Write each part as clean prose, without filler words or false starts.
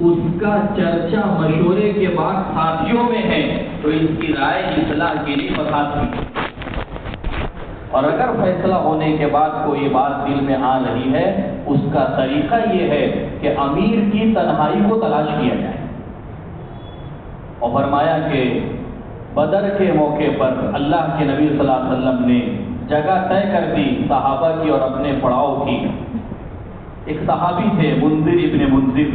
اس کا چرچا مشورے کے بعد ساتھیوں میں ہے تو اس کی رائے اصلاح کے لیے فساد کی، اور اگر فیصلہ ہونے کے بعد کوئی بات دل میں آ رہی ہے اس کا طریقہ یہ ہے کہ امیر کی تنہائی کو تلاش کیا جائے۔ اور فرمایا کہ بدر کے موقع پر اللہ کے نبی صلی اللہ علیہ وسلم نے جگہ طے کر دی صحابہ کی اور اپنے پڑاؤ کی۔ ایک صحابی تھے منذر ابن منذر،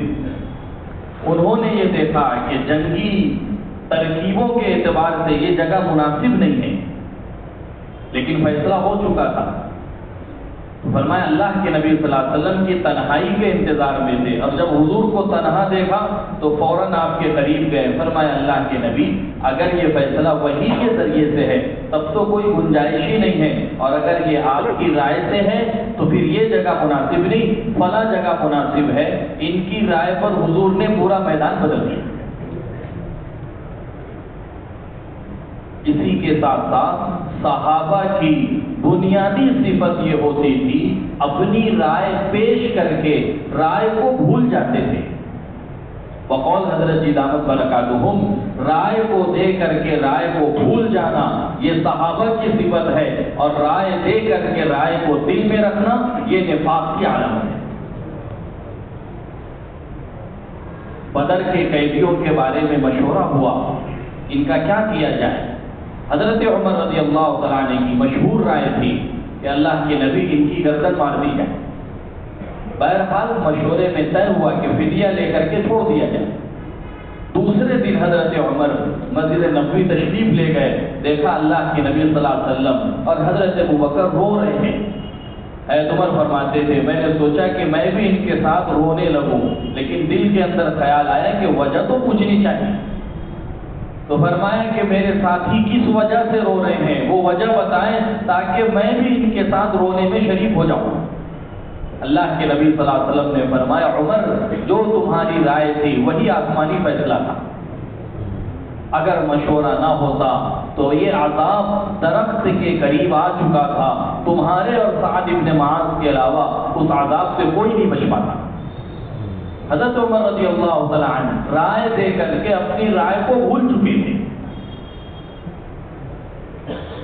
انہوں نے یہ دیکھا کہ جنگی ترکیبوں کے اعتبار سے یہ جگہ مناسب نہیں ہے، لیکن فیصلہ ہو چکا تھا۔ فرمایا اللہ کے نبی صلی اللہ علیہ وسلم کی تنہائی کے انتظار میں تھے، اور جب حضور کو تنہا دیکھا تو فوراً آپ کے قریب گئے۔ فرمایا اللہ کے نبی اگر یہ فیصلہ وحی کے ذریعے سے ہے تب تو کوئی گنجائش ہی نہیں ہے، اور اگر یہ آپ کی رائے سے ہے تو پھر یہ جگہ مناسب نہیں، فلاں جگہ مناسب ہے۔ ان کی رائے پر حضور نے پورا میدان بدل دیا۔ اسی کے ساتھ ساتھ صحابہ کی بنیادی صفت یہ ہوتی تھی اپنی رائے پیش کر کے رائے کو بھول جاتے تھے۔ بقول حضرت جی دامت برکاتہم، رائے کو دے کر کے رائے کو بھول جانا یہ صحابہ کی صفت ہے، اور رائے دے کر کے رائے کو دل میں رکھنا یہ نفاق کی علامت ہے۔ بدر کے قیدیوں کے بارے میں مشورہ ہوا ان کا کیا کیا جائے۔ حضرت عمر رضی اللہ تعالیٰ عنہ کی مشہور رائے تھی کہ اللہ کے نبی ان کی گردن مار دی جائے۔ بہرحال مشورے میں طے ہوا کہ فدیہ لے کر کے چھوڑ دیا جائے۔ دوسرے دن حضرت عمر مسجد نبوی تشریف لے گئے، دیکھا اللہ کے نبی صلی اللہ علیہ وسلم اور حضرت ابوبکر رو رہے ہیں۔ حضرت عمر فرماتے تھے میں نے سوچا کہ میں بھی ان کے ساتھ رونے لگوں، لیکن دل کے اندر خیال آیا کہ وجہ تو پوچھنی چاہیے۔ تو فرمایا کہ میرے ساتھی کس وجہ سے رو رہے ہیں وہ وجہ بتائیں تاکہ میں بھی ان کے ساتھ رونے میں شریک ہو جاؤں۔ اللہ کے نبی صلی اللہ علیہ وسلم نے فرمایا عمر جو تمہاری رائے تھی وہی آسمانی فیصلہ تھا، اگر مشورہ نہ ہوتا تو یہ عذاب درخت کے قریب آ چکا تھا، تمہارے اور سعد ابن معاذ کے علاوہ اس عذاب سے کوئی نہیں بچ پاتا۔ حضرت عمر رضی اللہ تعالیٰ عنہ رائے دے کر کے اپنی رائے کو بھول چکے تھے۔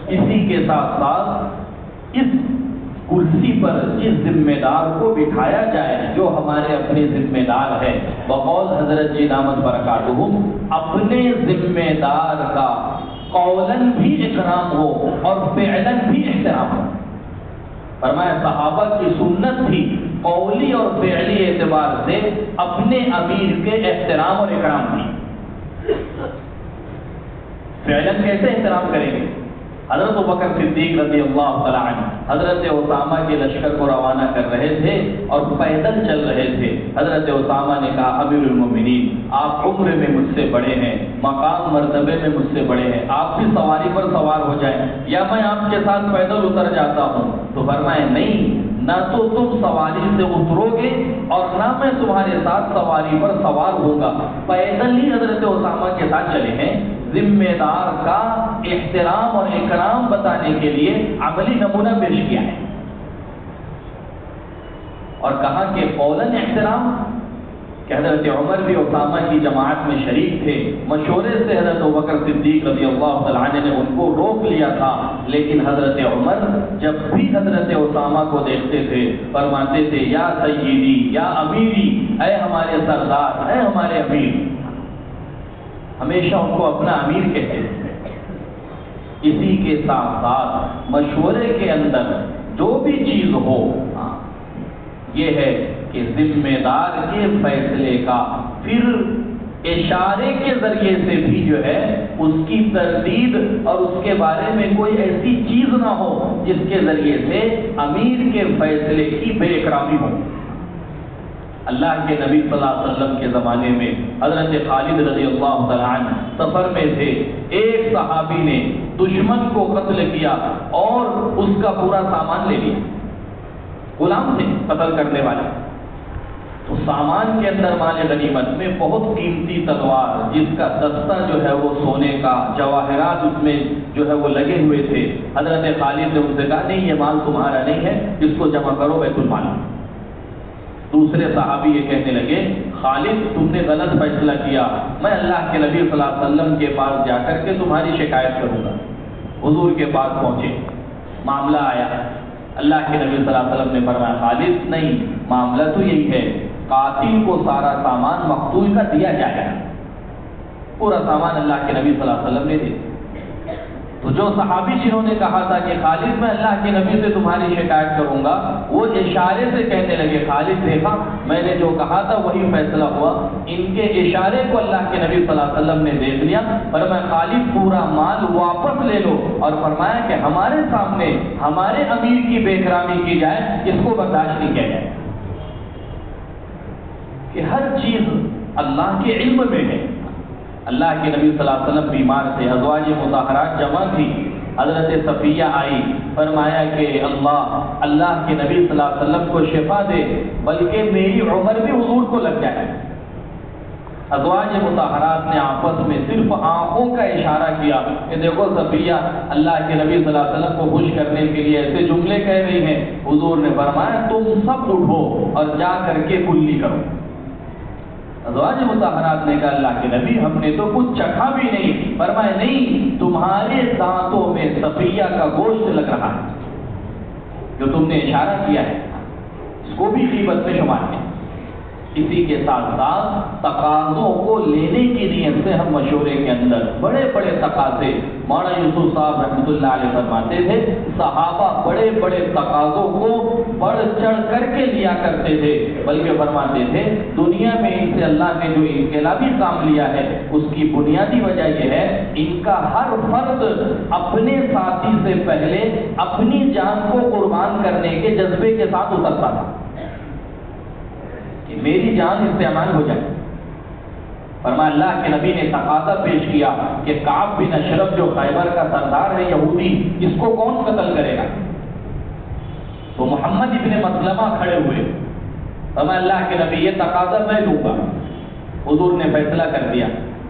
اسی کے ساتھ ساتھ اس کرسی پر جس ذمہ دار کو بٹھایا جائے جو ہمارے اپنے ذمہ دار ہے، بقول حضرت جی دامت برکاتہم اپنے ذمہ دار کا قولاً بھی اکرام ہو اور فعلاً بھی احترام ہو۔ فرمایا صحابہ کی سنت تھی قولی اور فعلی اعتبار سے اپنے امیر کے احترام اور اکرام تھی۔ فعلاً کیسے احترام کریں گے؟ حضرت ابوبکر صدیق رضی اللہ تعالیٰ عنہ حضرت اسامہ کے لشکر کو روانہ کر رہے تھے اور پیدل چل رہے تھے۔ حضرت اسامہ نے کہا امیر المومنین آپ عمر میں مجھ سے بڑے ہیں، مقام مرتبے میں مجھ سے بڑے ہیں، آپ بھی سواری پر سوار ہو جائیں یا میں آپ کے ساتھ پیدل اتر جاتا ہوں۔ تو فرمایا نہیں، نہ تو تم سواری سے اترو گے اور نہ میں تمہارے ساتھ سواری پر سوار ہوں گا، پیدل ہی حضرت اسامہ کے ساتھ چلے ہیں۔ ذمہ دار کا احترام اور اکرام بتانے کے لیے عملی نمونہ پیش کیا ہے، اور کہا کہ قولاً احترام کہ حضرت عمر بھی اسامہ کی جماعت میں شریک تھے، مشورے سے حضرت ابوبکر صدیق رضی اللہ تعالیٰ عنہ نے ان کو روک لیا تھا، لیکن حضرت عمر جب بھی حضرت اسامہ کو دیکھتے تھے فرماتے تھے یا سیدی یا امیری، اے ہمارے سردار، اے ہمارے امیر، ہمیشہ ان کو اپنا امیر کہتے تھے۔ اسی کے ساتھ ساتھ مشورے کے اندر جو بھی چیز ہو یہ ہے کہ ذمہ دار کے فیصلے کا پھر اشارے کے ذریعے سے بھی جو ہے اس کی تردید اور اس کے بارے میں کوئی ایسی چیز نہ ہو جس کے ذریعے سے امیر کے فیصلے کی بے اکرامی ہو۔ اللہ کے نبی صلی اللہ علیہ وسلم کے زمانے میں حضرت خالد رضی اللہ تعالیٰ عنہ سفر میں تھے، ایک صحابی نے دشمن کو قتل کیا اور اس کا پورا سامان لے لیا، غلام تھے قتل کرنے والے، تو سامان کے اندر مال غنیمت میں بہت قیمتی تلوار جس کا دستہ جو ہے وہ سونے کا، جواہرات اس میں جو ہے وہ لگے ہوئے تھے۔ حضرت خالد نے ان سے کہا نہیں یہ مال تمہارا نہیں ہے، اس کو جمع کرو بیت المال۔ دوسرے صحابی یہ کہنے لگے خالد تم نے غلط فیصلہ کیا، میں اللہ کے نبی صلی اللہ علیہ وسلم کے پاس جا کر کے تمہاری شکایت کروں گا۔ حضور کے پاس پہنچے، معاملہ آیا، اللہ کے نبی صلی اللہ علیہ وسلم نے فرمایا خالد نہیں، معاملہ تو یہی ہے، قاتل کو سارا سامان مقتول کا دیا جائے گا۔ پورا سامان اللہ کے نبی صلی اللہ علیہ وسلم نے دیا۔ تو جو صحابی جنہوں نے کہا تھا کہ خالد میں اللہ کے نبی سے تمہاری شکایت کروں گا، وہ اشارے سے کہنے لگے خالد دیکھا میں نے جو کہا تھا وہی فیصلہ ہوا۔ ان کے اشارے کو اللہ کے نبی صلی اللہ علیہ وسلم نے دیکھ لیا، فرمایا خالد پورا مال واپس لے لو، اور فرمایا کہ ہمارے سامنے ہمارے امیر کی بے احترامی کی جائے، اس کو برداشت نہیں کیا جائے۔ کہ ہر چیز اللہ کے علم میں ہے۔ اللہ کے نبی صلی اللہ علیہ وسلم بیمار تھے، ازواج مطہرات جمع تھی، حضرت صفیہ آئی، فرمایا کہ اللہ کے نبی صلی اللہ علیہ وسلم کو شفا دے، بلکہ میری عمر بھی حضور کو لگ جائے۔ ازواج مطہرات نے آپس میں صرف آنکھوں کا اشارہ کیا کہ دیکھو صفیہ اللہ کے نبی صلی اللہ علیہ وسلم کو خوش کرنے کے لیے ایسے جملے کہہ رہی ہیں۔ حضور نے فرمایا تم سب اٹھو اور جا کر کے کلی کرو۔ ازواج مطہرات نے کہا اللہ کے نبی ہم نے تو کچھ چکھا بھی نہیں۔ فرمایا نہیں، تمہارے دانتوں میں صفیہ کا گوشت لگ رہا ہے، جو تم نے اشارہ کیا ہے اس کو بھی غیبت میں شمار ہے۔ اسی کے ساتھ ساتھ تقاضوں کو لینے کی نیت سے ہم مشورے کے اندر بڑے بڑے تقاضے، مولانا یوسف صاحب رحمۃ اللہ علیہ فرماتے تھے صحابہ بڑے بڑے تقاضوں کو بڑھ چڑھ کر کے لیا کرتے تھے، بلکہ فرماتے تھے دنیا میں ان سے اللہ نے جو انقلابی کام لیا ہے اس کی بنیادی وجہ یہ ہے ان کا ہر فرد اپنے ساتھی سے پہلے اپنی جان کو قربان کرنے کے جذبے کے ساتھ اترتا تھا کہ میری جان اس سے امان ہو جائے۔ فرمایا اللہ کے نبی نے تقاضا پیش کیا کہ کعب بن اشرف جو خیبر کا سردار ہے یہودی، اس کو کون قتل کرے گا؟ تو محمد ابن مسلمہ کھڑے ہوئے، فرمایا اللہ کے نبی یہ تقاضا میں لوں گا۔ حضور نے فیصلہ کر دیا۔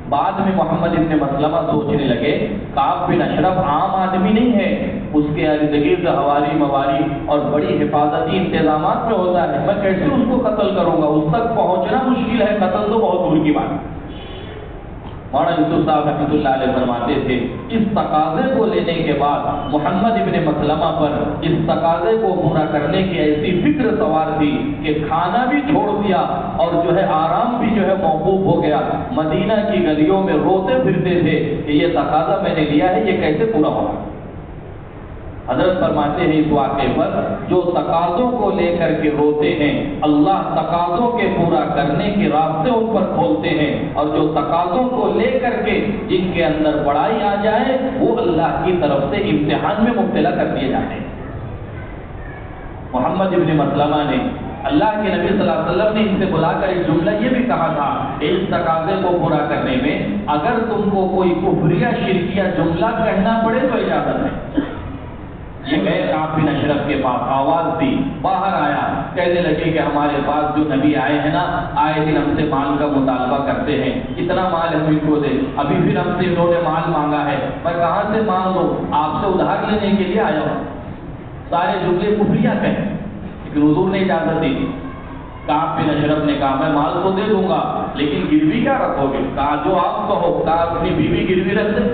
بعد میں محمد ابن مسلمہ سوچنے لگے کعب بن اشرف عام آدمی نہیں ہے، اس کے ارد گرد حواری مواری اور بڑی حفاظتی انتظامات میں ہوتا ہے، میں کیسے اس کو قتل کروں گا؟ اس تک پہنچنا مشکل ہے، قتل تو بہت دور کی بات ہے۔ مولانا یوسف صاحب رحمۃ اللہ علیہ فرماتے تھے اس تقاضے کو لینے کے بعد محمد ابن مسلمہ پر اس تقاضے کو پورا کرنے کی ایسی فکر سوار تھی کہ کھانا بھی چھوڑ دیا اور جو ہے آرام بھی جو ہے موقوف ہو گیا۔ مدینہ کی گلیوں میں روتے پھرتے تھے کہ یہ تقاضا میں نے لیا ہے یہ کیسے پورا ہوگا۔ حضرت فرماتے ہیں اس واقعے پر جو تقاضوں کو لے کر کے روتے ہیں اللہ تقاضوں کے پورا کرنے کے راستے ان پر کھولتے ہیں، اور جو تقاضوں کو لے کر کے جن کے اندر بڑائی آ جائے وہ اللہ کی طرف سے امتحان میں مبتلا کر دیے جاتے ہیں۔ محمد ابن مسلمہ نے اللہ کے نبی صلی اللہ علیہ وسلم نے ان سے بلا کر ایک جملہ یہ بھی کہا تھا اس تقاضے کو پورا کرنے میں اگر تم کو کوئی کفریہ شرکیہ جملہ کہنا پڑے تو اجازت ہے۔ یہ گئے کعب بن اشرف کے پاس، آواز دی، باہر آیا، کہنے لگے کہ ہمارے پاس جو نبی آئے ہیں نا آئے دن ہم سے مال کا مطالبہ کرتے ہیں، اتنا مال ہم ان کو دے، ابھی پھر ہم سے انہوں نے مال مانگا ہے، میں کہاں سے مانگ دوں، آپ سے ادھار لینے کے لیے آیا ہوں۔ سارے جملے کفریہ کہیں، لیکن حضور نے اجازت دی۔ کعب بن اشرف نے کہا میں مال تو دے دوں گا لیکن گروی کیا رکھو گے؟ کہا جو آپ کہو۔ کہا اپنی بیوی گروی رکھ دے۔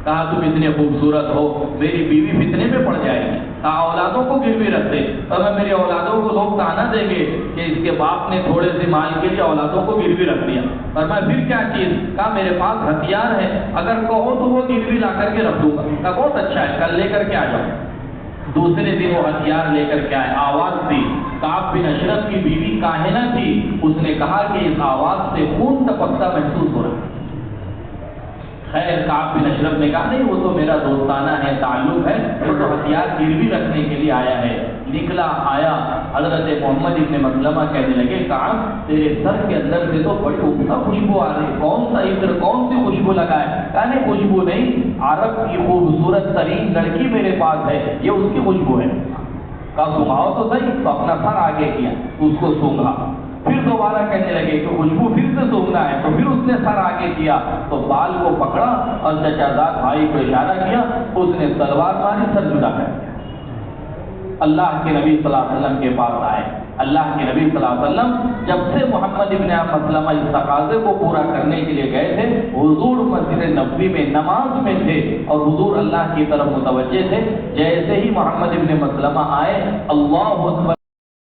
کہا تم اتنے خوبصورت ہو میری بیوی فتنے میں پڑ جائے گی۔ کہا اولادوں کو گروی رکھ دے۔ میں میری اولادوں کو لوگ تانا دیں گے کہ اس کے باپ نے تھوڑے سے مال کے لیے اولادوں کو گروی رکھ دیا، اور میں پھر کیا چیز؟ کہا میرے پاس ہتھیار ہے، اگر کہو تو وہ گروی لا کر کے رکھ دوں گا۔ کہا بہت اچھا ہے، کل لے کر کے آ جاؤ۔ دوسرے دن وہ ہتھیار لے کر کے آئے، آواز دی۔ کعب بن اشرف کی بیوی کاہنہ تھی، اس نے کہا کہ اس آواز سے خون ٹپکتا محسوس ہو رہا ہے۔ خیر کعب بن اشرف نے کہا نہیں وہ تو میرا دوستانہ ہے، تعلق ہے، وہ تو ہتھیار گروی رکھنے کے لیے آیا ہے۔ نکلا آیا، حضرت محمد ابن مسلمہ کہنے لگے کعب تیرے سر کے اندر سے تو بڑی عمدہ خوشبو آ رہی، کون سا عطر کون سی خوشبو لگائے؟ کہا نہیں خوشبو نہیں، عرب کی خوبصورت ترین لڑکی میرے پاس ہے، یہ اس کی خوشبو ہے۔ کہا سنگھاؤ تو صحیح، تو اپنا سر آگے کیا، اس کو سونگھا۔ پھر دوبارہ کہنے لگے کہ خوشبو پھر سے سونگنا ہے، تو پھر اس نے سر آگے کیا تو بال کو پکڑا اور چچا زاد بھائی کو اشارہ کیا، اس نے تلوار ماری، سر جدا کر دیا۔ اللہ کے نبی صلی اللہ علیہ وسلم کے پاس آئے، اللہ کے نبی صلی اللہ علیہ وسلم جب سے محمد ابن مسلمہ اس تقاضے کو پورا کرنے کے لیے گئے تھے، حضور مسجد نبوی میں نماز میں تھے اور حضور اللہ کی طرف متوجہ تھے۔ جیسے ہی محمد ابن مسلمہ آئے، اللہ اکبر